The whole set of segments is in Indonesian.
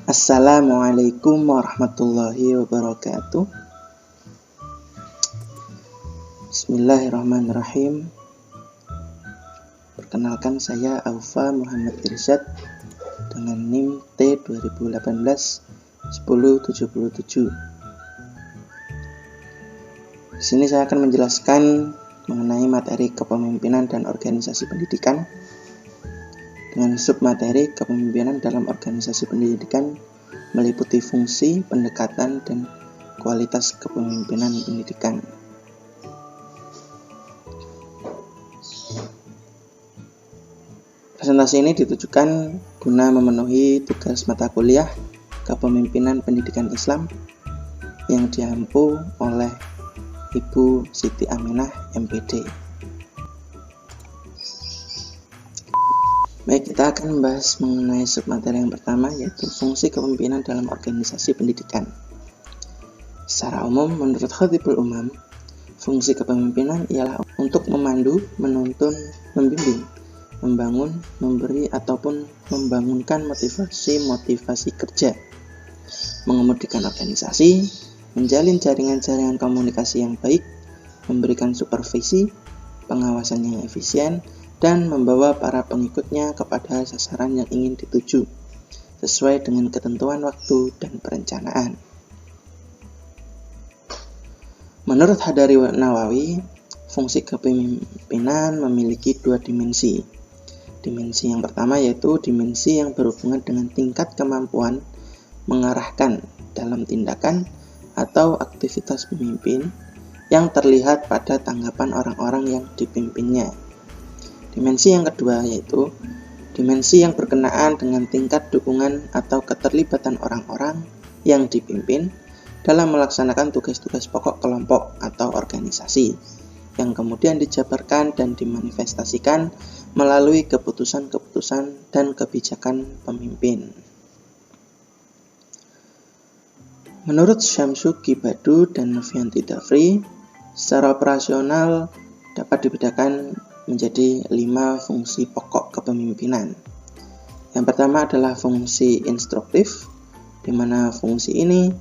Assalamualaikum warahmatullahi wabarakatuh. Bismillahirrahmanirrahim. Perkenalkan, saya Aufa Muhammad Irsyad dengan NIM T 2018-1077. Di sini saya akan menjelaskan mengenai materi kepemimpinan dan organisasi pendidikan dengan submateri kepemimpinan dalam organisasi pendidikan meliputi fungsi, pendekatan, dan kualitas kepemimpinan pendidikan. Presentasi ini ditujukan guna memenuhi tugas mata kuliah Kepemimpinan Pendidikan Islam yang diampu oleh Ibu Siti Aminah, MPD. Baik, kita akan membahas mengenai submateri yang pertama, yaitu fungsi kepemimpinan dalam organisasi pendidikan. Secara umum, menurut Khatibul Umam, fungsi kepemimpinan ialah untuk memandu, menuntun, membimbing, membangun, memberi, ataupun membangunkan motivasi kerja, mengemudikan organisasi, menjalin jaringan-jaringan komunikasi yang baik, memberikan supervisi, pengawasan yang efisien, dan membawa para pengikutnya kepada sasaran yang ingin dituju, sesuai dengan ketentuan waktu dan perencanaan. Menurut Hadari Nawawi, fungsi kepemimpinan memiliki dua dimensi. Dimensi yang pertama yaitu dimensi yang berhubungan dengan tingkat kemampuan mengarahkan dalam tindakan atau aktivitas pemimpin yang terlihat pada tanggapan orang-orang yang dipimpinnya. Dimensi yang kedua yaitu dimensi yang berkenaan dengan tingkat dukungan atau keterlibatan orang-orang yang dipimpin dalam melaksanakan tugas-tugas pokok kelompok atau organisasi yang kemudian dijabarkan dan dimanifestasikan melalui keputusan-keputusan dan kebijakan pemimpin. Menurut Syamsu Kibadu dan Novianti Dafri, secara operasional dapat dibedakan menjadi 5 fungsi pokok kepemimpinan. Yang pertama adalah fungsi instruktif, di mana fungsi ini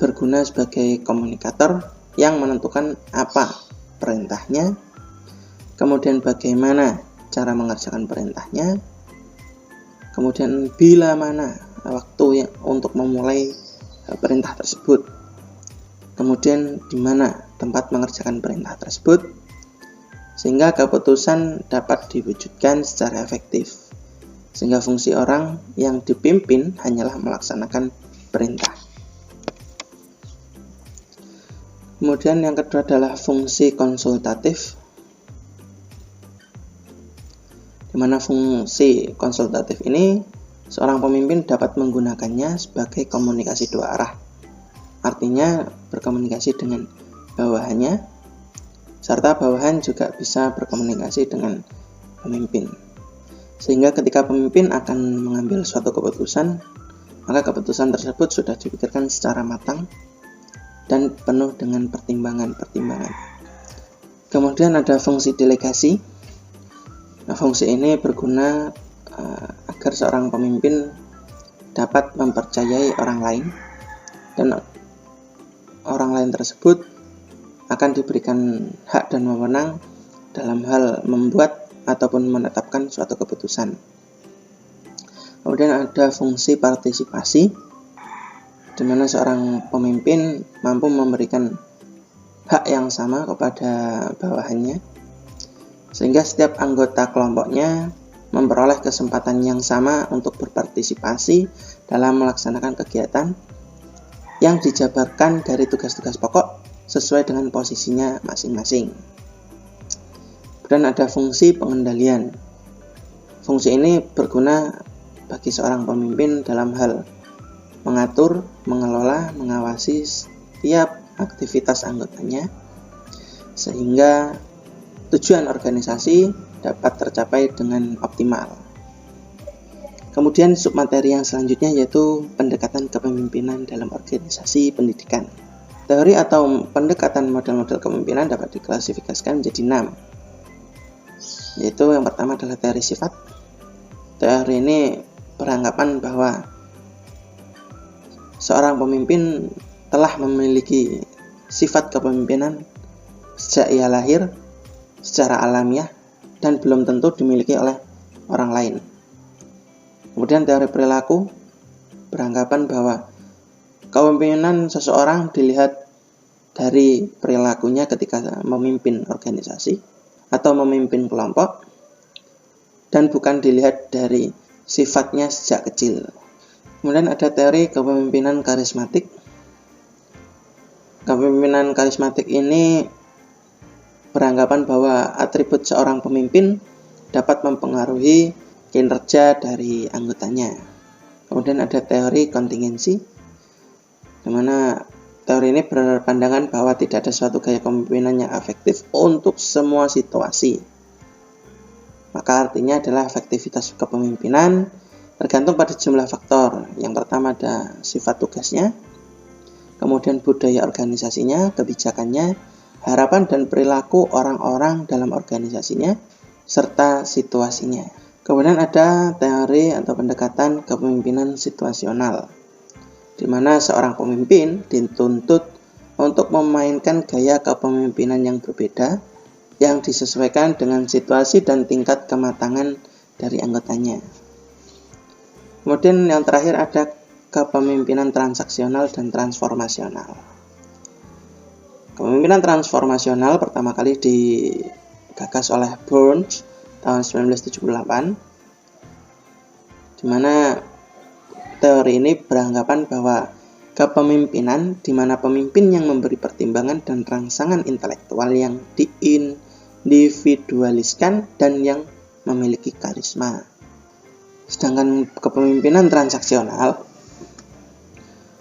berguna sebagai komunikator yang menentukan apa perintahnya, kemudian bagaimana cara mengerjakan perintahnya, kemudian bila mana waktu untuk memulai perintah tersebut, kemudian di mana tempat mengerjakan perintah tersebut, sehingga keputusan dapat diwujudkan secara efektif, sehingga fungsi orang yang dipimpin hanyalah melaksanakan perintah. Kemudian yang kedua adalah fungsi konsultatif, di mana fungsi konsultatif ini seorang pemimpin dapat menggunakannya sebagai komunikasi dua arah, artinya berkomunikasi dengan bawahannya, serta bawahan juga bisa berkomunikasi dengan pemimpin. Sehingga ketika pemimpin akan mengambil suatu keputusan, maka keputusan tersebut sudah dipikirkan secara matang dan penuh dengan pertimbangan-pertimbangan. Kemudian ada fungsi delegasi. Nah, fungsi ini berguna agar seorang pemimpin dapat mempercayai orang lain, dan orang lain tersebut akan diberikan hak dan wewenang dalam hal membuat ataupun menetapkan suatu keputusan. Kemudian ada fungsi partisipasi, di mana seorang pemimpin mampu memberikan hak yang sama kepada bawahannya, sehingga setiap anggota kelompoknya memperoleh kesempatan yang sama untuk berpartisipasi dalam melaksanakan kegiatan yang dijabarkan dari tugas-tugas pokok sesuai dengan posisinya masing-masing. Kemudian ada fungsi pengendalian. Fungsi ini berguna bagi seorang pemimpin dalam hal mengatur, mengelola, mengawasi setiap aktivitas anggotanya, sehingga tujuan organisasi dapat tercapai dengan optimal. Kemudian submateri yang selanjutnya yaitu pendekatan kepemimpinan dalam organisasi pendidikan. Teori atau pendekatan model-model kepemimpinan dapat diklasifikasikan menjadi 6. Yaitu yang pertama adalah teori sifat. Teori ini beranggapan bahwa seorang pemimpin telah memiliki sifat kepemimpinan sejak ia lahir secara alamiah dan belum tentu dimiliki oleh orang lain. Kemudian teori perilaku beranggapan bahwa kepemimpinan seseorang dilihat dari perilakunya ketika memimpin organisasi atau memimpin kelompok dan bukan dilihat dari sifatnya sejak kecil. Kemudian ada teori kepemimpinan karismatik. Kepemimpinan karismatik ini beranggapan bahwa atribut seorang pemimpin dapat mempengaruhi kinerja dari anggotanya. Kemudian ada teori kontingensi, di mana teori ini berpandangan bahwa tidak ada suatu gaya kepemimpinan yang efektif untuk semua situasi. Maka artinya adalah efektivitas kepemimpinan tergantung pada jumlah faktor. Yang pertama ada sifat tugasnya, kemudian budaya organisasinya, kebijakannya, harapan dan perilaku orang-orang dalam organisasinya, serta situasinya. Kemudian ada teori atau pendekatan kepemimpinan situasional, di mana seorang pemimpin dituntut untuk memainkan gaya kepemimpinan yang berbeda, yang disesuaikan dengan situasi dan tingkat kematangan dari anggotanya. Kemudian yang terakhir ada kepemimpinan transaksional dan transformasional. Kepemimpinan transformasional pertama kali digagas oleh Burns tahun 1978, di mana teori ini beranggapan bahwa kepemimpinan di mana pemimpin yang memberi pertimbangan dan rangsangan intelektual yang diindividualiskan dan yang memiliki karisma. Sedangkan kepemimpinan transaksional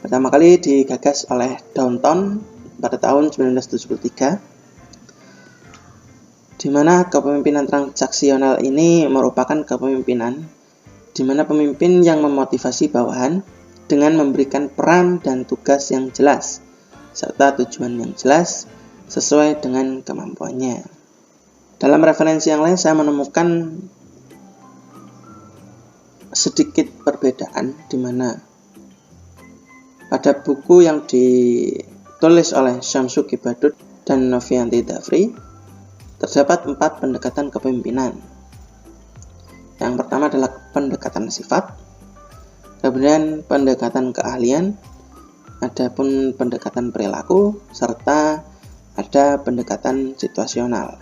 pertama kali digagas oleh Downton pada tahun 1973, di mana kepemimpinan transaksional ini merupakan kepemimpinan di mana pemimpin yang memotivasi bawahan dengan memberikan peran dan tugas yang jelas serta tujuan yang jelas sesuai dengan kemampuannya. Dalam referensi yang lain saya menemukan sedikit perbedaan, di mana pada buku yang ditulis oleh Syamsuki Badut dan Novianti Dhafri terdapat 4 pendekatan kepemimpinan. Yang pertama adalah pendekatan sifat, kemudian pendekatan keahlian, adapun pendekatan perilaku, serta ada pendekatan situasional.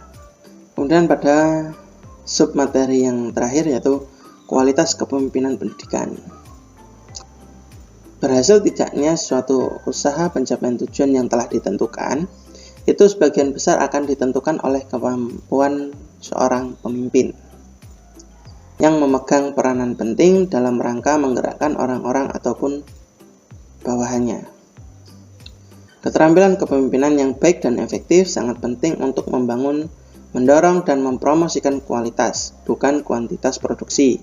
Kemudian pada submateri yang terakhir yaitu kualitas kepemimpinan pendidikan. Berhasil tidaknya suatu usaha pencapaian tujuan yang telah ditentukan, itu sebagian besar akan ditentukan oleh kemampuan seorang pemimpin yang memegang peranan penting dalam rangka menggerakkan orang-orang ataupun bawahannya. Keterampilan kepemimpinan yang baik dan efektif sangat penting untuk membangun, mendorong, dan mempromosikan kualitas, bukan kuantitas produksi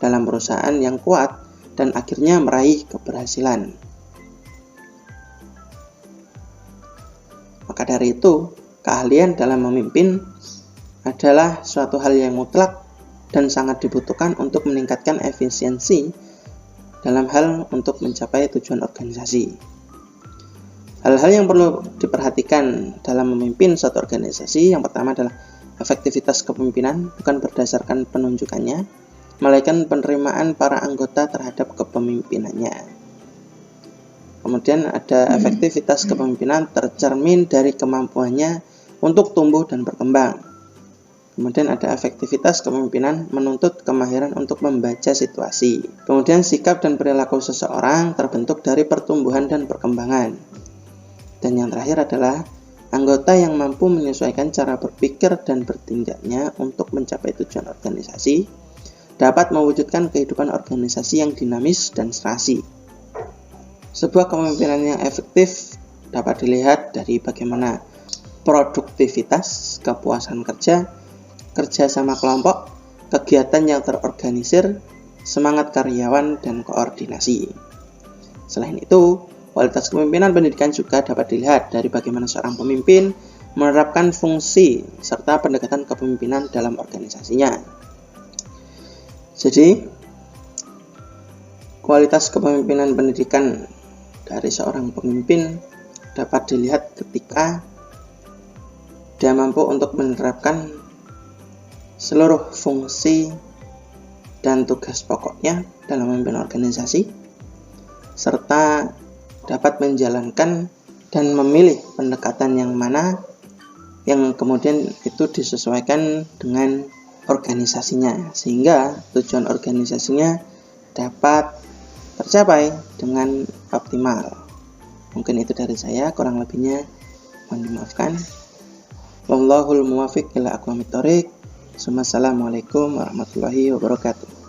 dalam perusahaan yang kuat dan akhirnya meraih keberhasilan. Maka dari itu, keahlian dalam memimpin adalah suatu hal yang mutlak dan sangat dibutuhkan untuk meningkatkan efisiensi dalam hal untuk mencapai tujuan organisasi. Hal-hal yang perlu diperhatikan dalam memimpin suatu organisasi yang pertama adalah efektivitas kepemimpinan bukan berdasarkan penunjukannya, melainkan penerimaan para anggota terhadap kepemimpinannya. Kemudian ada efektivitas kepemimpinan tercermin dari kemampuannya untuk tumbuh dan berkembang. Kemudian ada efektivitas kepemimpinan menuntut kemahiran untuk membaca situasi. Kemudian sikap dan perilaku seseorang terbentuk dari pertumbuhan dan perkembangan. Dan yang terakhir adalah anggota yang mampu menyesuaikan cara berpikir dan bertindaknya untuk mencapai tujuan organisasi dapat mewujudkan kehidupan organisasi yang dinamis dan serasi. Sebuah kepemimpinan yang efektif dapat dilihat dari bagaimana produktivitas, kepuasan kerja, kerja sama kelompok, kegiatan yang terorganisir, semangat karyawan, dan koordinasi. Selain itu, Kualitas kepemimpinan pendidikan juga dapat dilihat dari bagaimana seorang pemimpin menerapkan fungsi serta pendekatan kepemimpinan dalam organisasinya. Jadi, kualitas kepemimpinan pendidikan dari seorang pemimpin dapat dilihat ketika dia mampu untuk menerapkan seluruh fungsi dan tugas pokoknya dalam memimpin organisasi, serta dapat menjalankan dan memilih pendekatan yang mana yang kemudian itu disesuaikan dengan organisasinya, sehingga tujuan organisasinya dapat tercapai dengan optimal. Mungkin itu dari saya, kurang lebihnya mohon dimaafkan. Wallahul muwaffiq ila aqwamit thoriq. Wassalamualaikum warahmatullahi wabarakatuh.